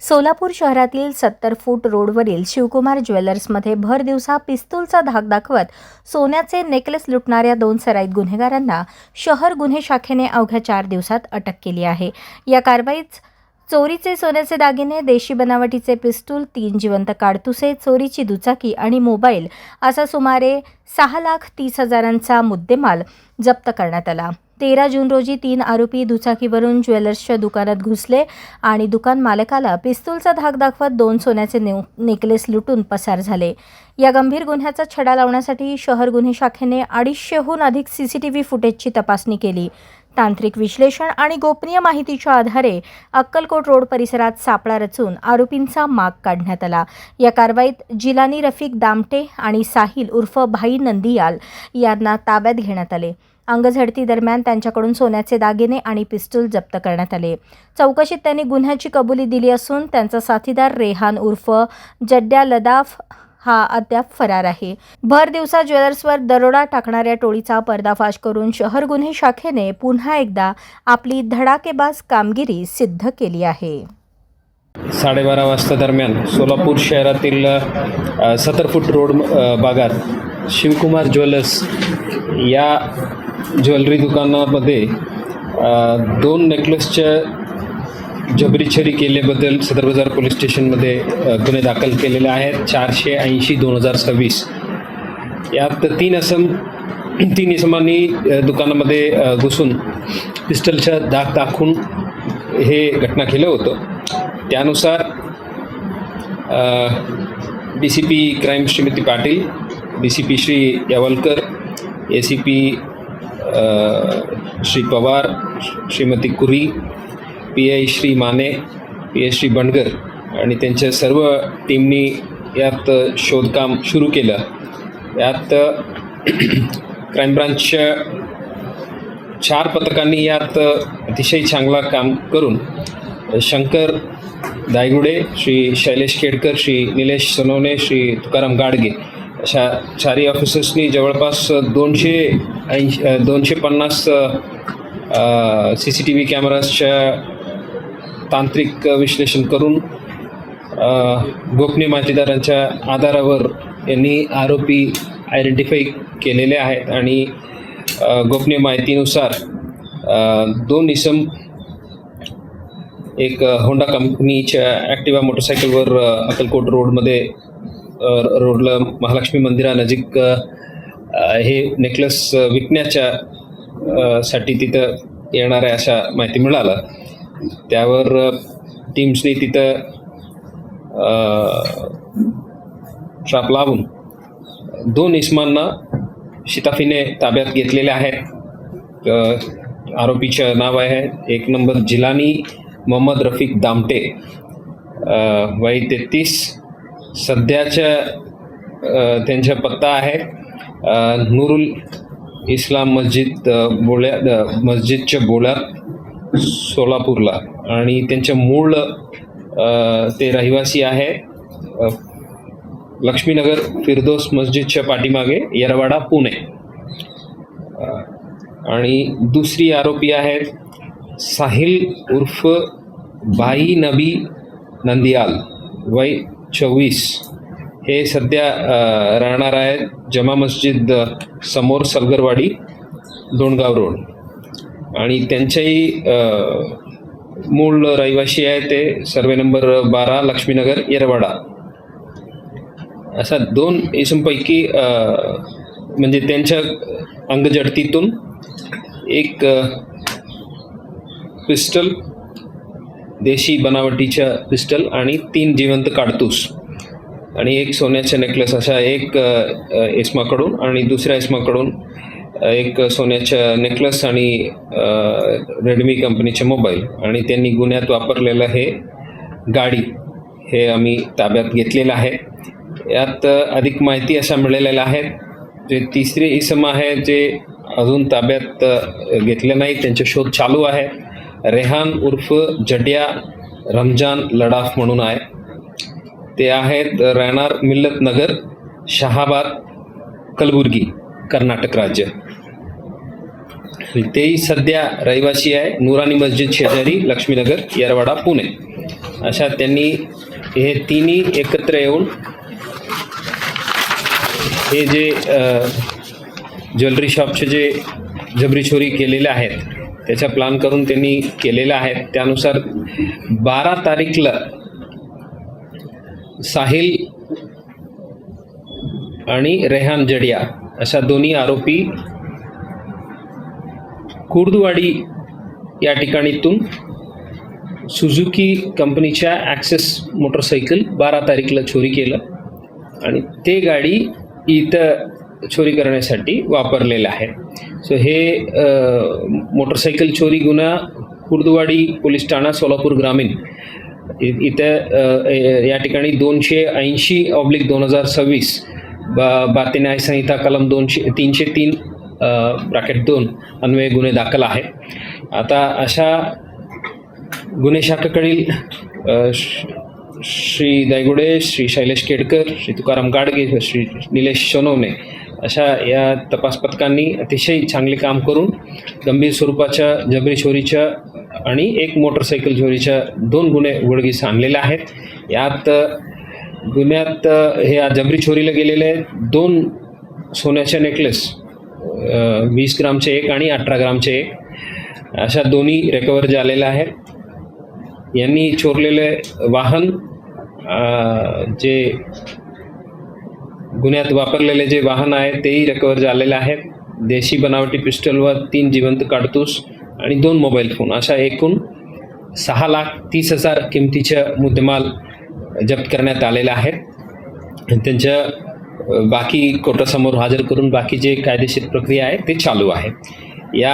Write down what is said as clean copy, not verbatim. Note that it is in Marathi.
सोलापूर शहरातील 70 फूट रोडवरील शिवकुमार ज्वेलर्समध्ये भर दिवसा पिस्तूलचा धाक दाखवत सोन्याचे नेकलेस लुटणाऱ्या 2 सराईत गुन्हेगारांना शहर गुन्हे शाखेने अवघ्या 4 दिवसात अटक केली आहे। या कारवाईत चोरीचे सोन्याचे दागिने, देशी बनावटीचे पिस्तूल, 3 जिवंत काडतुसे, चोरीची दुचाकी आणि मोबाईल असा सुमारे 6,30,000चा मुद्देमाल जप्त करण्यात आला। 13 जून रोजी 3 आरोपी दुचाकीवरून ज्वेलर्सच्या दुकानात घुसले आणि दुकान मालकाला पिस्तूलचा धाक दाखवत 2 सोन्याचे नेकलेस लुटून पसार झाले। या गंभीर गुन्ह्याचा छडा लावण्यासाठी शहर गुन्हे शाखेने 250हून अधिक सीसीटीव्ही फुटेजची तपासणी केली। तांत्रिक विश्लेषण आणि गोपनीय माहितीच्या आधारे अक्कलकोट रोड परिसरात सापळा रचून आरोपींचा माग काढण्यात आला। या कारवाईत जिलानी रफिक दामटे आणि साहिल उर्फ भाई नंदियाल यांना ताब्यात घेण्यात आले। अंगझडती दरम्यान त्यांच्याकडून सोन्याचे दागिने आणि पिस्तूल जप्त करण्यात आले। चौकशीत त्यांनी गुन्ह्याची कबुली दिली असून त्यांचा साथीदार रेहान उर्फ जड्या लदाफ हा अद्याप फरार आहे। भर दिवसा ज्वेलर्सवर दरोडा टाकणाऱ्या टोळीचा पर्दाफाश करून शहर गुन्हे शाखेने पुन्हा एकदा आपली धडाकेबाज कामगिरी सिद्ध केली आहे। 12:30 वाजता दरम्यान सोलापूर शहरातील 70 फूट रोड भागात शिवकुमार ज्वेलर्स या ज्वेलरी दुकानामध्ये 2 नेकलेसच्या जबरी चोरी केल्याबद्दल सदर बाजार पोलीस स्टेशनमध्ये गुन्हे दाखल केलेले आहेत। 480/2026 यात 3 इसमांनी दुकानामध्ये घुसून पिस्टलच्या धाक दाखवून हे घटना केलं होतं। त्यानुसार DCP crime Shrimati Patil, DCP Shri Yawalkar, ACP Shri Pawar, Shrimati कुरी, PI श्री माने, PI श्री बंडगर आणि त्यांच्या सर्व टीमनी यात शोधकाम सुरू केलं। यात क्राईम ब्रांचच्या 4 पथकांनी यात अतिशय चांगला काम करून शंकर दायगुडे, श्री शैलेश खेडकर, श्री निलेश सोनवणे, श्री तुकाराम गाडगे अशा 4 ऑफिसर्सनी जवळपास 250 CCTV कॅमेराजच्या तांत्रिक विश्लेषण करून गोपनीय माहितीदारांच्या आधारावर यांनी आरोपी आयडेंटिफाय केलेले आहेत आणि गोपनीय माहितीनुसार 2 इसम एक होंडा कंपनीच्या ॲक्टिवा मोटरसायकलवर अक्कलकोट रोडला महालक्ष्मी मंदिरानजीक हे नेकलेस विकण्याच्या साठी तिथं येणार आहे अशा माहिती मिळाला। त्यावर टीम्सनी तिथं ट्रॅप लावून 2 इसमांना शिताफीने ताब्यात घेतलेले आहेत। आरोपीचं नाव आहे 1 नंबर जिलानी मोहम्मद रफिक दामटे, वय 33। सध्याच्या त्यांचा पत्ता आहे नूरुल इस्लाम मस्जिदच्या बोळ्यात सोलापूरला आणि त्यांच्या मूळ ते रहिवासी आहे लक्ष्मीनगर फिरदोस मस्जिदच्या पाठीमागे येरवाडा पुणे। आणि दुसरी आरोपी आहे साहिल उर्फ भाई नबी नंदियाल, वय 24। हे सध्या राहणार आहे जमा मस्जिद समोर सलगरवाडी, डोणगाव रोड आणि त्यांच्याही मूळ रहिवासी आहे ते सर्वे नंबर 12 लक्ष्मीनगर येरवाडा। असा 2 इसमपैकी म्हणजे त्यांच्या अंगजडतीतून एक पिस्टल, देशी बनावटीच्या पिस्टल आणि 3 जिवंत काडतूस आणि 1 सोन्याचे नेकलेस अशा एक इसमाकडून आणि दुसऱ्या इसमाकडून एक सोन्याच्या नेकलेस आणि रेडमी कंपनीचे मोबाईल आणि त्यांनी गुन्ह्यात वापरलेलं हे गाडी हे आम्ही ताब्यात घेतलेलं आहे। यात अधिक माहिती अशा मिळालेल्या आहेत। जे 3रे इसम आहे जे अजून ताब्यात घेतले नाही, त्यांचे शोध चालू आहे। रेहान उर्फ जड्या रमजान लडाफ म्हणून आहे। ते आहेत राहणार मिल्लत नगर, शहाबाद, कलबुर्गी, कर्नाटक राज्य। तेही सध्या रहिवासी आहे नूरानी मस्जिद शेजारी, लक्ष्मीनगर, येरवाडा, पुणे। अशा त्यांनी हे तिन्ही एकत्र येऊन हे जे ज्वेलरी शॉपचे जे जबरी चोरी केलेले आहेत त्याचा प्लान करून त्यांनी केलेला आहे. त्यानुसार 12 तारीखला साहिल आणि रेहान जडिया अशा दोन्ही आरोपी कुर्दुवाडी या ठिकाणीतून सुझुकी कंपनीच्या ॲक्सेस मोटरसायकल 12 तारीखला चोरी केलं आणि ते गाडी इथं चोरी करण्यासाठी वापरलेलं आहे. सो हे मोटरसायकल चोरी गुन्हा कुर्दुवाडी पोलीस ठाणा सोलापूर ग्रामीण इथं या ठिकाणी 280/2026 भारतीय न्याय संहिता कलम 303 ब्रॅकेट 2 अन्वये गुन्हे दाखल आहे. आता अशा गुन्हे शाखेकडील श्री दायगुडे, श्री शैलेश केडकर, श्री तुकाराम गाडगे व श्री निलेश सोनवणे अशा या तपास पथकांनी अतिशय चांगले काम करून गंभीर स्वरूपाच्या जबरी चोरीच्या आणि एक मोटरसायकल चोरीच्या 2 गुन्हे उघडकीस आणलेले आहेत. यात गुन्ह्यात हे जबरी चोरीला गेलेले 2 सोन्याचे नेकलेस 20 ग्रामचे 1 आणि 18 ग्रामचे 1 अशा दोन्ही रिकवर झालेल्या आहेत. यांनी चोरलेले वाहन जे गुन्ह्यात वापरलेले जे वाहन आहे तेही रिकवर झालेले आहेत. देशी बनावटी पिस्टल व 3 जिवंत काडतूस आणि 2 मोबाईल फोन अशा एकूण 6,30,000 किमतीच्या मुद्देमाल जप्त करण्यात आलेला आहे. त्यांच्या बाकी कोर्टासमोर हजर करून बाकी जे कायदेशीर प्रक्रिया आहे ते चालू आहे.